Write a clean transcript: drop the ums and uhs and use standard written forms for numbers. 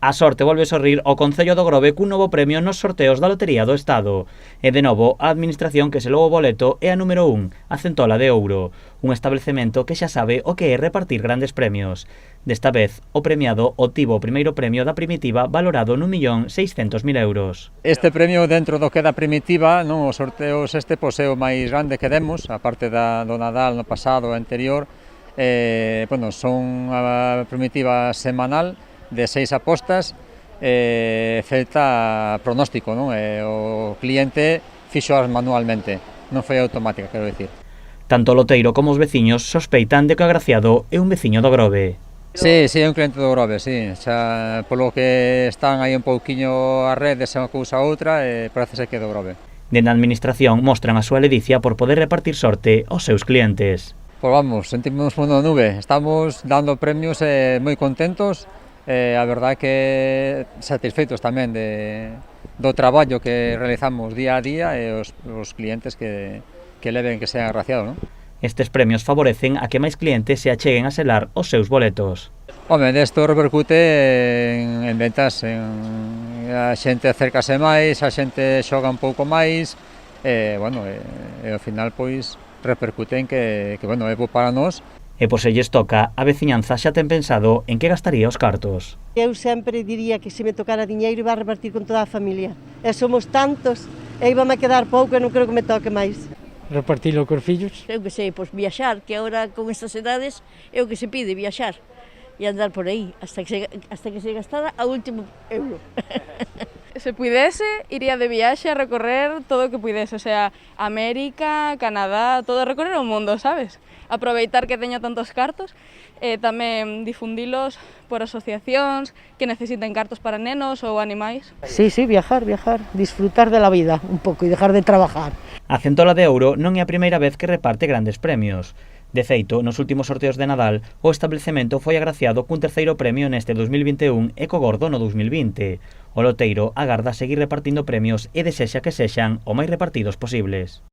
A sorte volve sorrir ao Concello do Grove cun novo premio nos sorteos da Lotería do Estado. E de novo, a administración que selou o boleto é a número 1, a Centola de Ouro, un establecemento que xa sabe o que é repartir grandes premios. Desta vez, o premiado obtivo o primeiro premio da Primitiva valorado n1.600.000 euros. Este premio dentro do que da Primitiva, non, os sorteos é o máis grande que demos, a parte do Nadal no pasado e anterior, son a Primitiva semanal, de 6 apostas, feita pronóstico, non? O cliente fixoas manualmente, non foi automática, quero dicir. Tanto o loteiro como os veciños sospeitan de que o agraciado é un veciño do Grove. Sí, é un cliente do Grove, sí. Xa, polo que están aí un pouquiño as redes e unha cousa a outra, parece ser que é do Grove. Dende a administración mostran a súa ledicia por poder repartir sorte aos seus clientes. Pois vamos, sentimos como na nube, estamos dando premios moi contentos, a verdade que satisfeitos tamén do traballo que realizamos día a día e os clientes que leven que sean agraciados, non? Estes premios favorecen a que máis clientes se acheguen a selar os seus boletos. Home, desto repercute en ventas, a xente acércase máis, a xente xoga un pouco máis, e ao final pois repercute en que é bo para nós. E por se lles toca, a veciñanza xa ten pensado en que gastaría os cartos. Eu sempre diría que se me tocara diñeiro iba a repartir con toda a familia. E somos tantos, e íbame a quedar pouco e non creo que me toque máis. Repartilo cos fillos? Eu que sei, pois viaxar, que agora con estas edades é o que se pide, viaxar. E andar por aí, hasta que se gastara a último euro. Se puidese, iría de viaxe a recorrer todo o que puidese, o sea, América, Canadá, todo recorrer o mundo, sabes? Aproveitar que teño tantos cartos e tamén difundilos por asociacións que necesiten cartos para nenos ou animais. Sí, viajar, disfrutar de la vida un pouco e dejar de trabajar. A Centola de Ouro non é a primeira vez que reparte grandes premios. De feito, nos últimos sorteos de Nadal, o establecemento foi agraciado cun terceiro premio neste 2021 e co gordo no 2020. O loteiro agarda seguir repartindo premios e desexa que sexan o máis repartidos posibles.